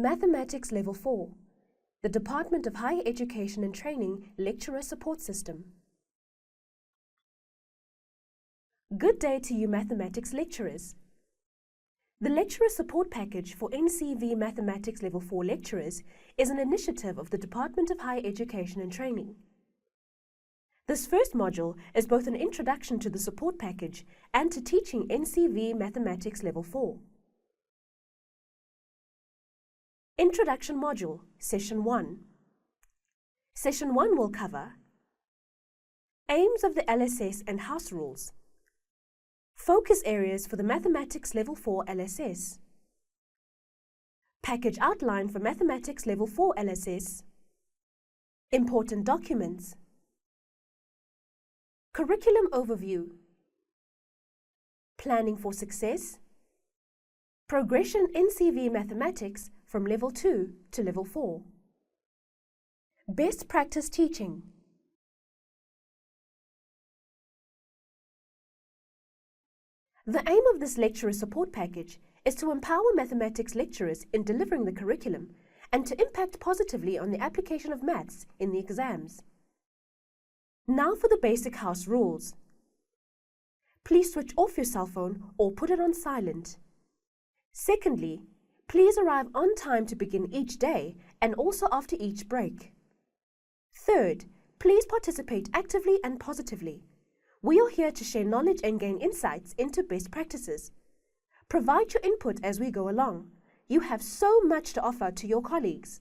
Mathematics Level 4, the Department of Higher Education and Training Lecturer Support System. Good day to you mathematics lecturers. The Lecturer Support Package for NCV Mathematics Level 4 lecturers is an initiative of the Department of Higher Education and Training. This first module is both an introduction to the support package and to teaching NCV Mathematics Level 4. Introduction Module, Session 1. Session 1 will cover aims of the LSS and house rules, focus areas for the Mathematics Level 4 LSS, package outline for Mathematics Level 4 LSS, important documents, curriculum overview, planning for success, progression NCV Mathematics from Level 2 to Level 4, best practice teaching, the aim of this lecturer support package is to empower mathematics lecturers in delivering the curriculum and to impact positively on the application of maths in the exams. Now for the basic house rules. Please switch off your cell phone or put it on silent. Secondly, please arrive on time to begin each day and also after each break. Third, please participate actively and positively. We are here to share knowledge and gain insights into best practices. Provide your input as we go along. You have so much to offer to your colleagues.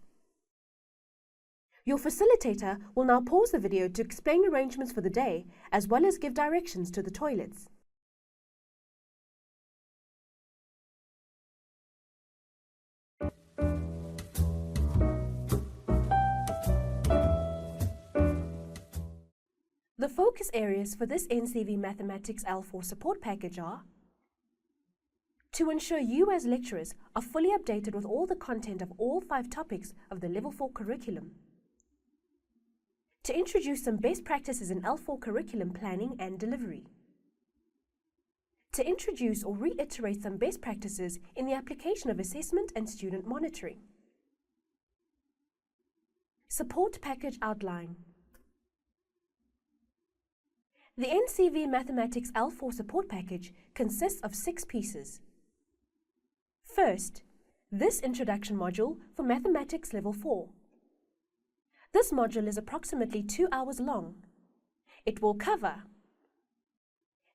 Your facilitator will now pause the video to explain arrangements for the day as well as give directions to the toilets. The focus areas for this NCV Mathematics L4 support package are to ensure you as lecturers are fully updated with all the content of all 5 topics of the Level 4 curriculum, to introduce some best practices in L4 curriculum planning and delivery, to introduce or reiterate some best practices in the application of assessment and student monitoring. Support package outline. The NCV Mathematics L4 support package consists of 6 pieces. First, this introduction module for Mathematics Level 4. This module is approximately 2 hours long. It will cover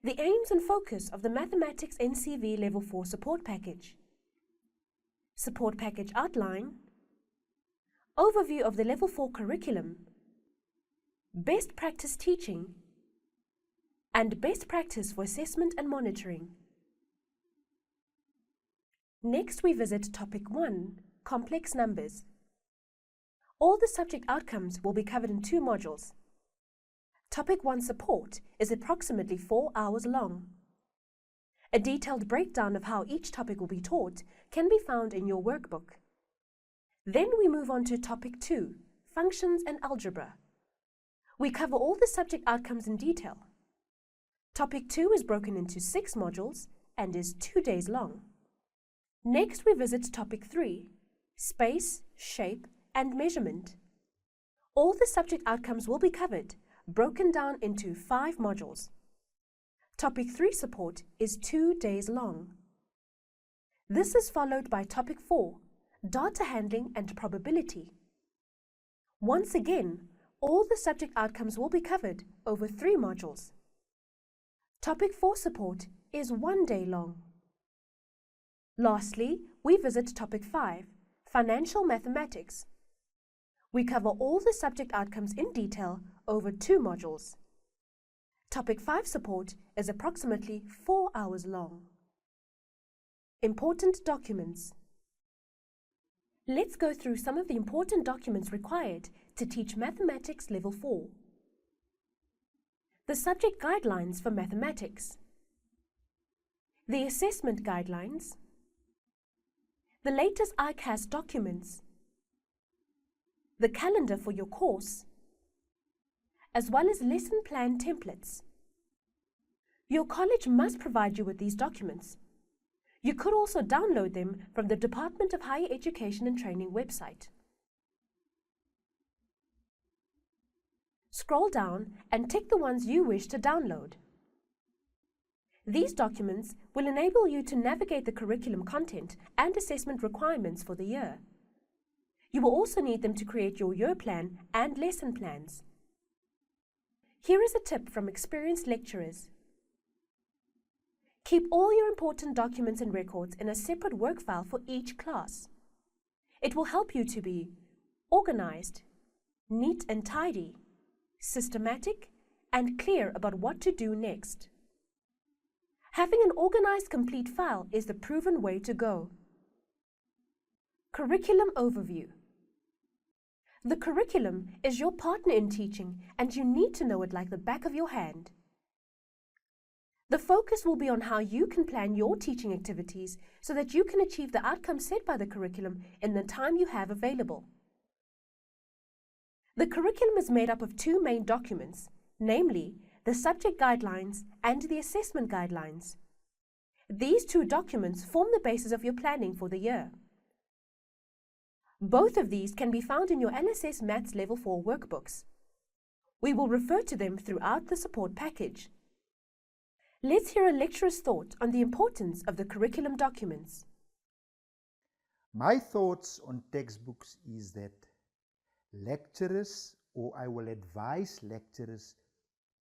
the aims and focus of the Mathematics NCV Level 4 support package, support package outline, overview of the Level 4 curriculum, best practice teaching, and best practice for assessment and monitoring. Next, we visit Topic 1, Complex Numbers. All the subject outcomes will be covered in 2 modules. Topic 1 Support is approximately 4 hours long. A detailed breakdown of how each topic will be taught can be found in your workbook. Then we move on to Topic 2, Functions and Algebra. We cover all the subject outcomes in detail. Topic 2 is broken into 6 modules and is 2 days long. Next, we visit Topic 3, Space, Shape, and Measurement. All the subject outcomes will be covered, broken down into 5 modules. Topic 3 Support is 2 days long. This is followed by Topic 4, Data Handling and Probability. Once again, all the subject outcomes will be covered over 3 modules. Topic 4 Support is 1 day long. Lastly, we visit Topic 5, Financial Mathematics. We cover all the subject outcomes in detail over 2 modules. Topic 5 Support is approximately 4 hours long. Important documents. Let's go through some of the important documents required to teach Mathematics Level 4. The subject guidelines for mathematics, the assessment guidelines, the latest ICAS documents, the calendar for your course, as well as lesson plan templates. Your college must provide you with these documents. You could also download them from the Department of Higher Education and Training website. Scroll down and tick the ones you wish to download. These documents will enable you to navigate the curriculum content and assessment requirements for the year. You will also need them to create your year plan and lesson plans. Here is a tip from experienced lecturers. Keep all your important documents and records in a separate work file for each class. It will help you to be organized, neat and tidy, systematic, and clear about what to do next. Having an organized, complete file is the proven way to go. Curriculum overview. The curriculum is your partner in teaching, and you need to know it like the back of your hand. The focus will be on how you can plan your teaching activities so that you can achieve the outcomes set by the curriculum in the time you have available. The curriculum is made up of two main documents, namely the subject guidelines and the assessment guidelines. These two documents form the basis of your planning for the year. Both of these can be found in your LSS Maths Level 4 workbooks. We will refer to them throughout the support package. Let's hear a lecturer's thought on the importance of the curriculum documents. My thoughts on textbooks is that lecturers, or I will advise lecturers,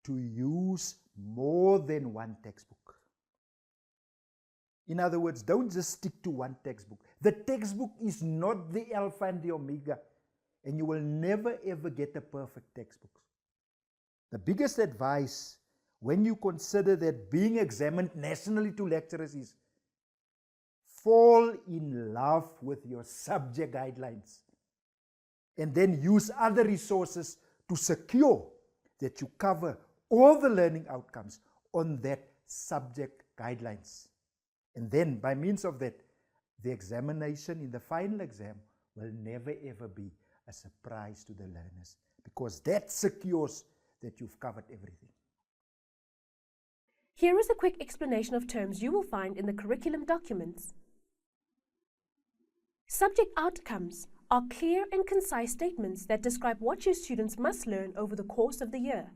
to use more than one textbook. In other words, don't just stick to one textbook. The textbook is not the alpha and the omega, and you will never ever get a perfect textbook. The biggest advice when you consider that being examined nationally to lecturers is fall in love with your subject guidelines and then use other resources to secure that you cover all the learning outcomes on that subject guidelines. And then by means of that, the examination in the final exam will never ever be a surprise to the learners, because that secures that you've covered everything. Here is a quick explanation of terms you will find in the curriculum documents. Subject outcomes are clear and concise statements that describe what your students must learn over the course of the year.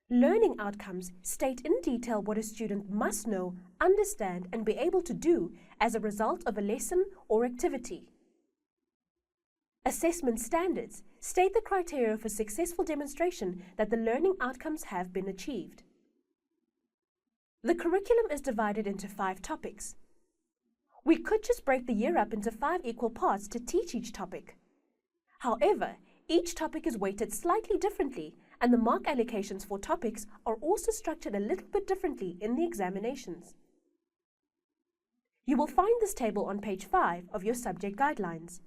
Learning outcomes state in detail what a student must know, understand, and be able to do as a result of a lesson or activity. Assessment standards state the criteria for successful demonstration that the learning outcomes have been achieved. The curriculum is divided into 5 topics. We could just break the year up into 5 equal parts to teach each topic. However, each topic is weighted slightly differently, and the mark allocations for topics are also structured a little bit differently in the examinations. You will find this table on page 5 of your subject guidelines.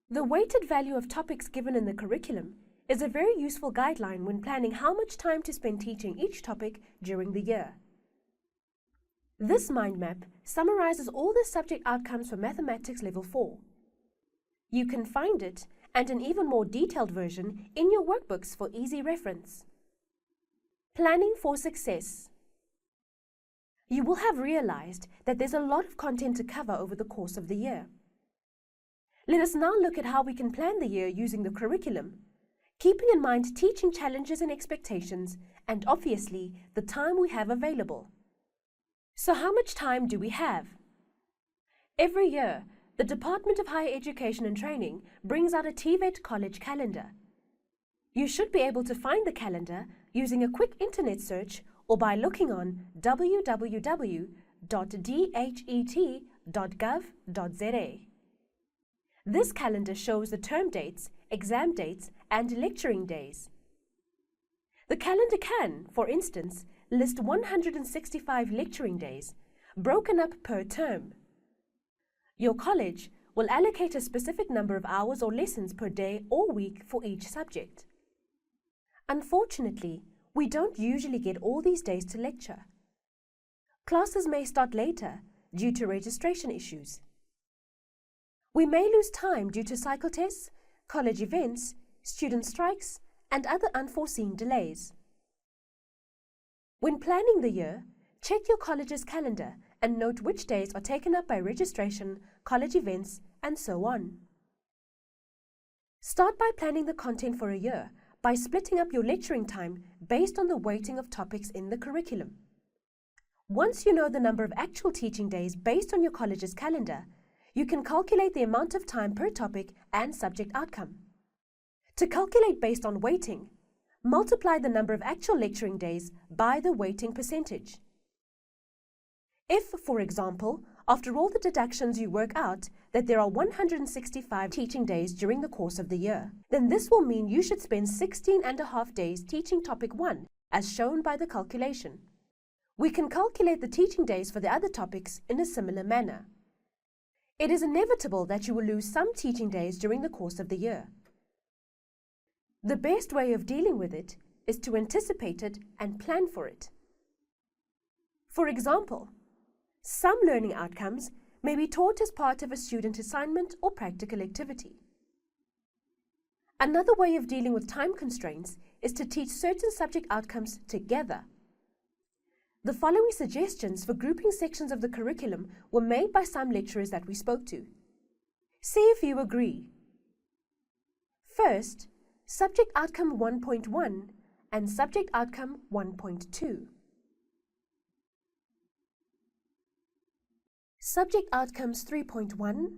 The weighted value of topics given in the curriculum is a very useful guideline when planning how much time to spend teaching each topic during the year. This mind map summarizes all the subject outcomes for Mathematics Level 4. You can find it and an even more detailed version in your workbooks for easy reference. Planning for success. You will have realized that there's a lot of content to cover over the course of the year. Let us now look at how we can plan the year using the curriculum, keeping in mind teaching challenges and expectations, and obviously the time we have available. So how much time do we have? Every year, the Department of Higher Education and Training brings out a THIER college calendar. You should be able to find the calendar using a quick internet search or by looking on www.dhet.gov.za. This calendar shows the term dates, exam dates, and lecturing days. The calendar can, for instance, list 165 lecturing days, broken up per term. Your college will allocate a specific number of hours or lessons per day or week for each subject. Unfortunately, we don't usually get all these days to lecture. Classes may start later due to registration issues. We may lose time due to cycle tests, college events, student strikes, and other unforeseen delays. When planning the year, check your college's calendar and note which days are taken up by registration, college events, and so on. Start by planning the content for a year by splitting up your lecturing time based on the weighting of topics in the curriculum. Once you know the number of actual teaching days based on your college's calendar, you can calculate the amount of time per topic and subject outcome. To calculate based on weighting, multiply the number of actual lecturing days by the weighting percentage. If, for example, after all the deductions you work out that there are 165 teaching days during the course of the year, then this will mean you should spend 16.5 days teaching topic 1, as shown by the calculation. We can calculate the teaching days for the other topics in a similar manner. It is inevitable that you will lose some teaching days during the course of the year. The best way of dealing with it is to anticipate it and plan for it. For example, some learning outcomes may be taught as part of a student assignment or practical activity. Another way of dealing with time constraints is to teach certain subject outcomes together. The following suggestions for grouping sections of the curriculum were made by some lecturers that we spoke to. See if you agree. First, Subject Outcome 1.1 and Subject Outcome 1.2. Subject Outcomes 3.1,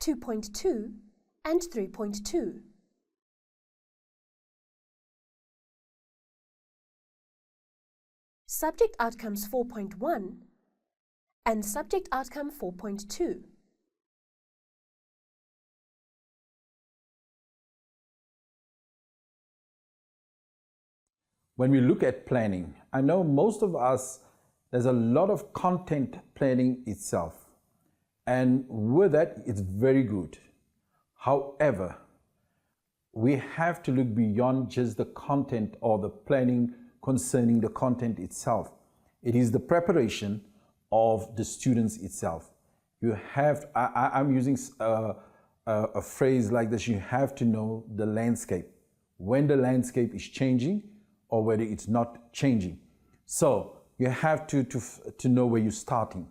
2.2 and 3.2. Subject Outcomes 4.1 and Subject Outcome 4.2. When we look at planning, I know most of us, there's a lot of content planning itself. And with that, it's very good. However, we have to look beyond just the content or the planning concerning the content itself. It is the preparation of the students itself. You have, I'm using a phrase like this, you have to know the landscape, when the landscape is changing or whether it's not changing. So you have to know where you're starting.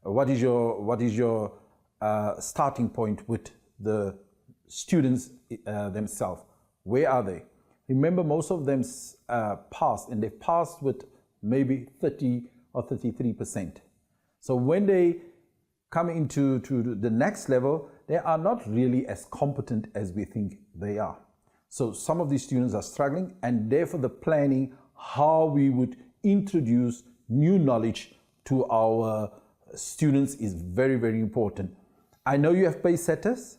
What is your starting point with the students themselves? Where are they? Remember, most of them passed, and they've passed with maybe 30 or 33%. So when they come into the next level, they are not really as competent as we think they are. So some of these students are struggling, and therefore the planning, how we would introduce new knowledge to our students is very, very important. I know you have pace setters.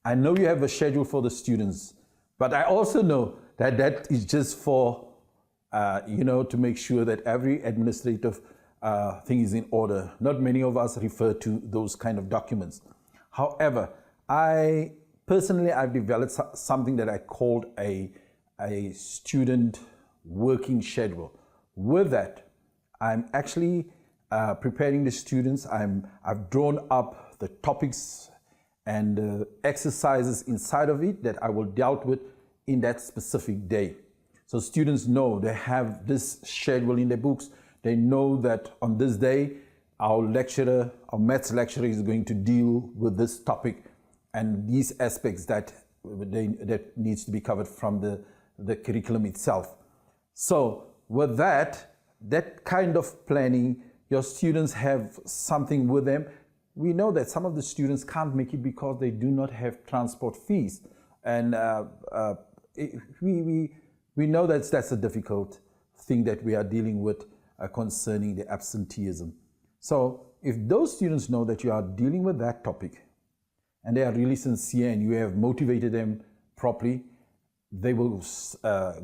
I know you have a schedule for the students, but I also know that that is just for, to make sure that every administrative thing is in order. Not many of us refer to those kind of documents. However, I've developed something that I called a student working schedule. With that, I'm actually preparing the students. I've drawn up the topics and exercises inside of it that I will deal with in that specific day. So students know they have this schedule in their books. They know that on this day, our maths lecturer is going to deal with this topic and these aspects that needs to be covered from the curriculum itself. So with that kind of planning, your students have something with them. We know that some of the students can't make it because they do not have transport fees. And we know that that's a difficult thing that we are dealing with concerning the absenteeism. So if those students know that you are dealing with that topic and they are really sincere and you have motivated them properly, they will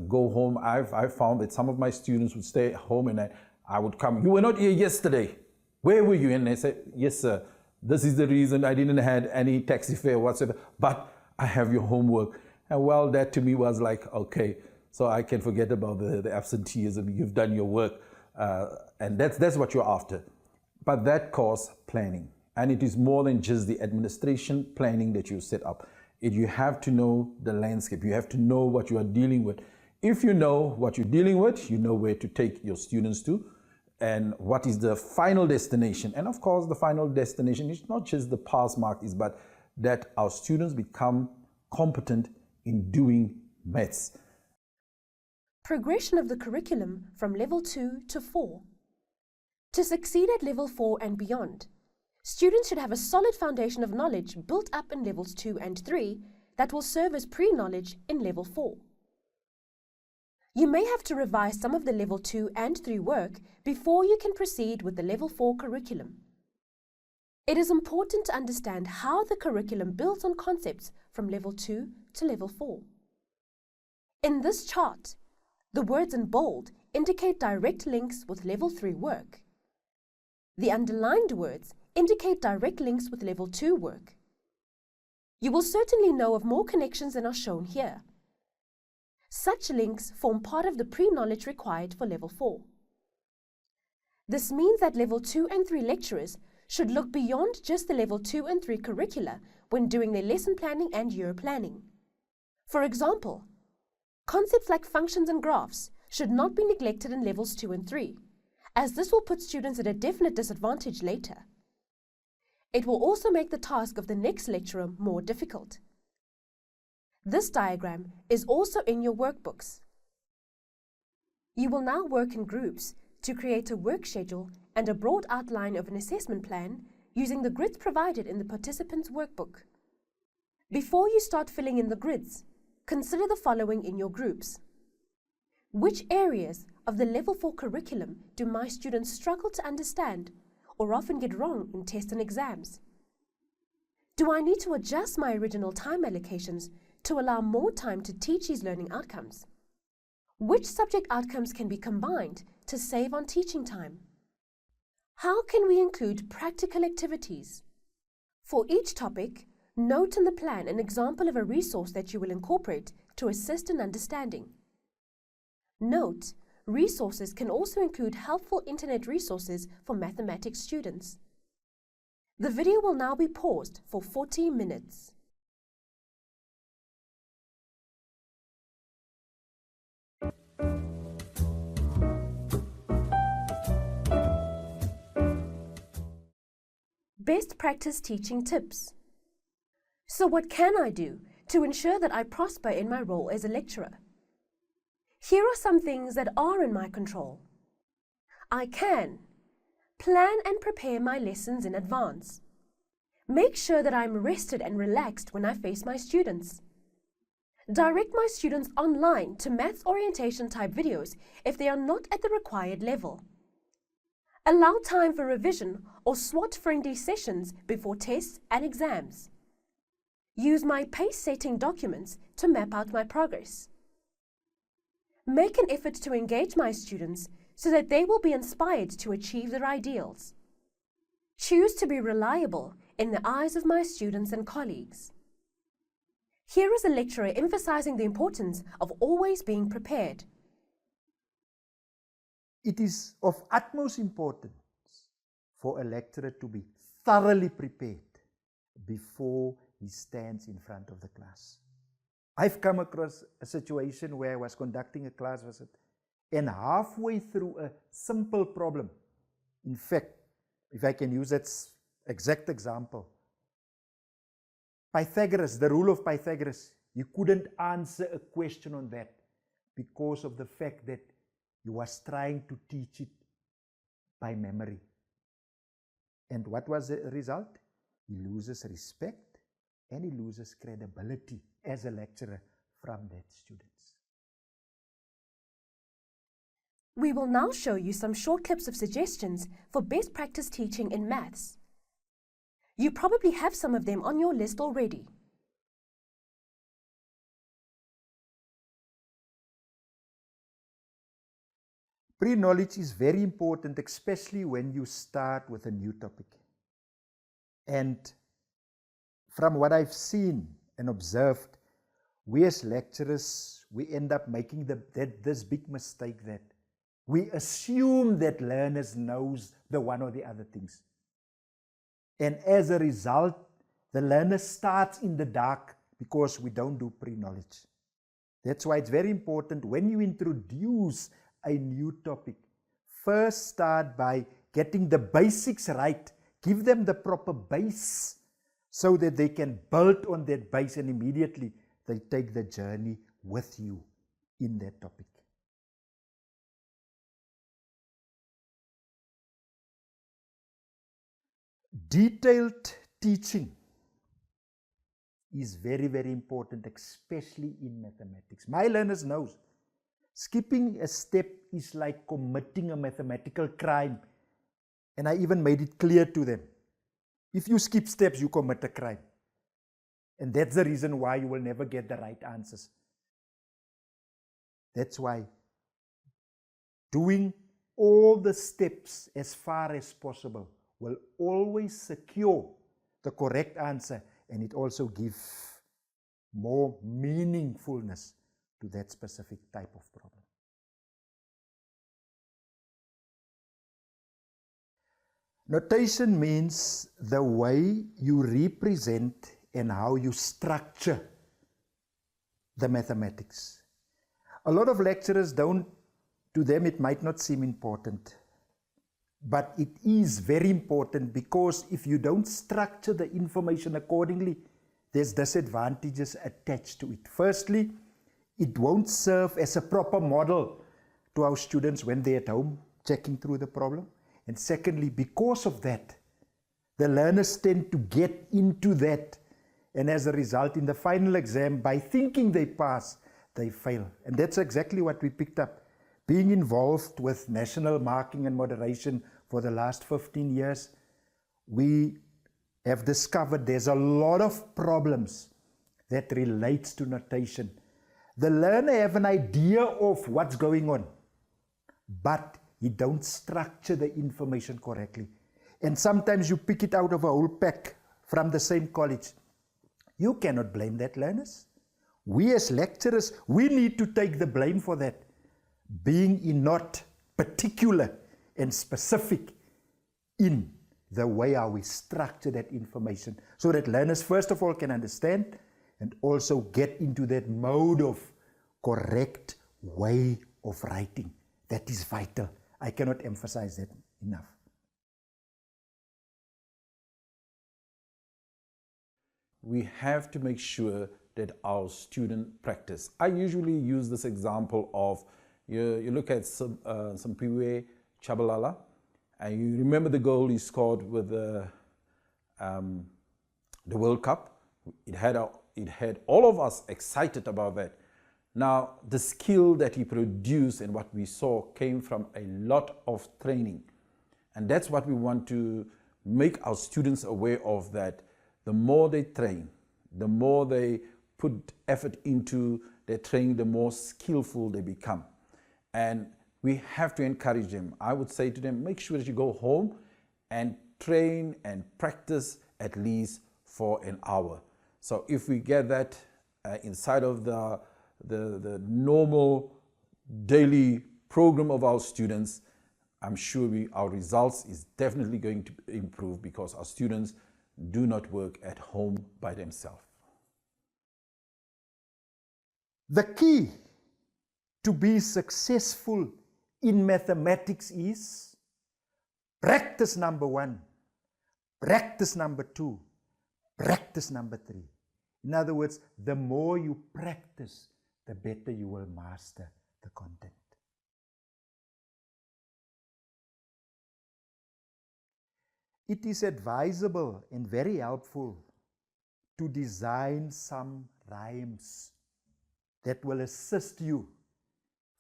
go home. I've found that some of my students would stay at home and I would come, "You were not here yesterday. Where were you?" And they said, "Yes, sir. This is the reason I didn't have any taxi fare whatsoever, but I have your homework." And well, that to me was like, okay, so I can forget about the absenteeism. You've done your work. And that's what you're after. But that costs planning. And it is more than just the administration planning that you set up. You have to know the landscape. You have to know what you are dealing with. If you know what you're dealing with, you know where to take your students to. and what is the final destination. And of course, the final destination is not just the pass mark, but that our students become competent in doing maths. Progression of the curriculum from level 2 to 4. To succeed at level 4 and beyond, students should have a solid foundation of knowledge built up in levels 2 and 3 that will serve as pre-knowledge in level 4. You may have to revise some of the level 2 and 3 work before you can proceed with the level 4 curriculum. It is important to understand how the curriculum builds on concepts from level 2 to level 4. In this chart, the words in bold indicate direct links with level 3 work. The underlined words indicate direct links with level 2 work. You will certainly know of more connections than are shown here. Such links form part of the pre-knowledge required for level 4. This means that level 2 and 3 lecturers should look beyond just the level 2 and 3 curricula when doing their lesson planning and year planning. For example, concepts like functions and graphs should not be neglected in levels 2 and 3, as this will put students at a definite disadvantage later. It will also make the task of the next lecturer more difficult. This diagram is also in your workbooks. You will now work in groups to create a work schedule and a broad outline of an assessment plan using the grids provided in the participants' workbook. Before you start filling in the grids, consider the following in your groups. Which areas of the level 4 curriculum do my students struggle to understand or often get wrong in tests and exams? Do I need to adjust my original time allocations to allow more time to teach these learning outcomes? Which subject outcomes can be combined to save on teaching time? How can we include practical activities? For each topic, note in the plan an example of a resource that you will incorporate to assist in understanding. Note, resources can also include helpful internet resources for mathematics students. The video will now be paused for 40 minutes. Best practice teaching tips. So what can I do to ensure that I prosper in my role as a lecturer? Here are some things that are in my control. I can plan and prepare my lessons in advance. Make sure that I'm rested and relaxed when I face my students. Direct my students online to maths orientation type videos if they are not at the required level. Allow time for revision or SWOT-friendly sessions before tests and exams. Use my pace-setting documents to map out my progress. Make an effort to engage my students so that they will be inspired to achieve their ideals. Choose to be reliable in the eyes of my students and colleagues. Here is a lecturer emphasizing the importance of always being prepared. It is of utmost importance for a lecturer to be thoroughly prepared before he stands in front of the class. I've come across a situation where I was conducting a class visit and halfway through a simple problem, in fact, if I can use that exact example, Pythagoras, the rule of Pythagoras, you couldn't answer a question on that because of the fact that he was trying to teach it by memory. And what was the result? He loses respect and he loses credibility as a lecturer from that students. We will now show you some short clips of suggestions for best practice teaching in maths. You probably have some of them on your list already. Pre-knowledge is very important, especially when you start with a new topic. And from what I've seen and observed, we as lecturers, we end up making this big mistake that we assume that learners knows the one or the other things. And as a result, the learner starts in the dark because we don't do pre-knowledge. That's why it's very important when you introduce a new topic, first start by getting the basics right. Give them the proper base so that they can build on that base, and immediately they take the journey with you in that topic. Detailed teaching is very, very important, especially in mathematics. My learners know skipping a step is like committing a mathematical crime. And I even made it clear to them. If you skip steps, you commit a crime. And that's the reason why you will never get the right answers. That's why doing all the steps as far as possible will always secure the correct answer, and it also gives more meaningfulness to that specific type of problem. Notation means the way you represent and how you structure the mathematics. A lot of lecturers to them it might not seem important, but it is very important, because if you don't structure the information accordingly, there's disadvantages attached to it. Firstly, it won't serve as a proper model to our students when they're at home checking through the problem. And secondly, because of that, the learners tend to get into that, and as a result, in the final exam, by thinking they pass, they fail. And that's exactly what we picked up. Being involved with national marking and moderation for the last 15 years, we have discovered there's a lot of problems that relates to notation. The learner have an idea of what's going on, but he don't structure the information correctly. And sometimes you pick it out of a whole pack from the same college. You cannot blame that, learners. We as lecturers, we need to take the blame for that, being not particular and specific in the way how we structure that information, so that learners first of all can understand and also get into that mode of correct way of writing. That is vital. I cannot emphasize that enough. We have to make sure that our student practice. I usually use this example of, you look at Simpiwe Chabalala, and you remember the goal he scored with the World Cup. It had all of us excited about that. Now, the skill that he produced and what we saw came from a lot of training. And that's what we want to make our students aware of, that the more they train, the more they put effort into their training, the more skillful they become. And we have to encourage them. I would say to them, make sure that you go home and train and practice at least for an hour. So if we get that inside of the normal daily program of our students, I'm sure our results is definitely going to improve, because our students do not work at home by themselves. The key to be successful in mathematics is practice number 1, practice number 2, practice number 3. In other words, the more you practice, the better you will master the content. It is advisable and very helpful to design some rhymes that will assist you.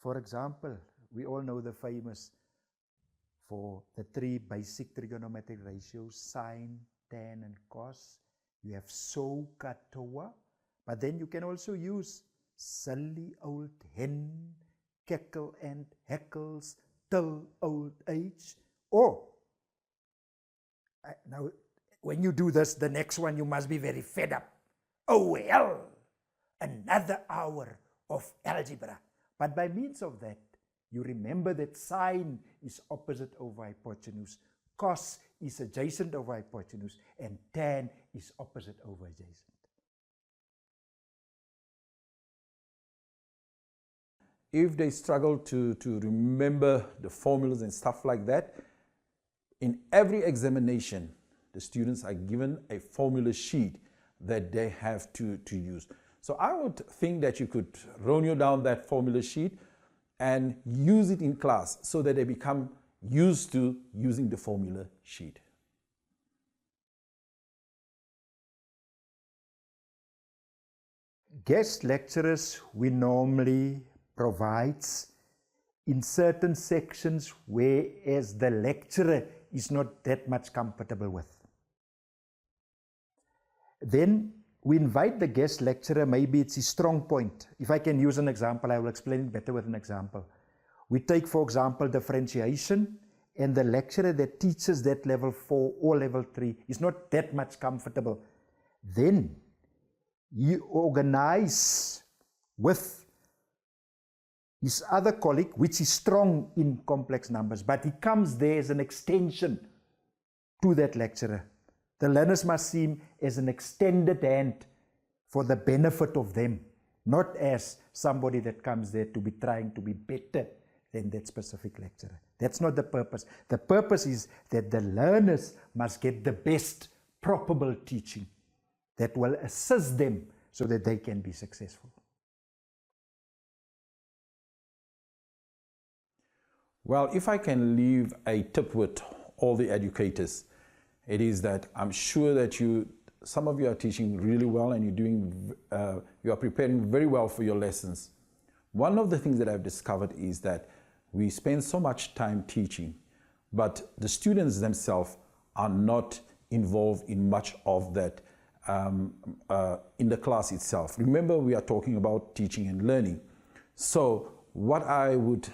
For example, we all know the famous for the 3 basic trigonometric ratios, sine, tan, and cos. You have so katoa, but then you can also use silly old hen, cackle and hackles, till old age. Or, now when you do this, the next one you must be very fed up. Oh well, another hour of algebra. But by means of that, you remember that sine is opposite over hypotenuse, cos is adjacent over hypotenuse, and tan is opposite over adjacent. if they struggle to remember the formulas and stuff like that, in every examination, the students are given a formula sheet that they have to use. So I would think that you could roll down that formula sheet and use it in class so that they become used to using the formula sheet. Guest lecturers we normally provides in certain sections whereas the lecturer is not that much comfortable with. Then we invite the guest lecturer, maybe it's his strong point. If I can use an example, I will explain it better with an example. We take, for example, differentiation, and the lecturer that teaches that level 4 or level 3 is not that much comfortable. Then you organize with his other colleague, which is strong in complex numbers, but he comes there as an extension to that lecturer. The learners must see him as an extended hand for the benefit of them, not as somebody that comes there to be trying to be better than that specific lecturer. That's not the purpose. The purpose is that the learners must get the best probable teaching that will assist them so that they can be successful. Well, if I can leave a tip with all the educators, it is that I'm sure that some of you are teaching really well and you are preparing very well for your lessons. One of the things that I've discovered is that we spend so much time teaching, but the students themselves are not involved in much of that in the class itself. Remember, we are talking about teaching and learning. So what I would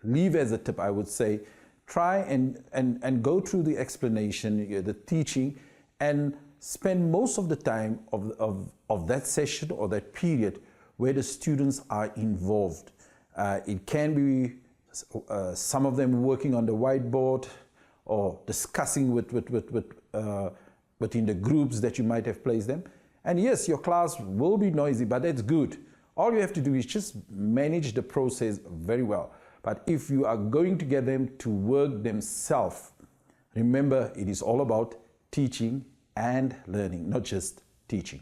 leave as a tip, I would say, try and go through the explanation, the teaching, and spend most of the time of that session or that period where the students are involved. It can be some of them working on the whiteboard or discussing within the groups that you might have placed them. And yes, your class will be noisy, but that's good. All you have to do is just manage the process very well. But if you are going to get them to work themselves, remember, it is all about teaching and learning, not just teaching.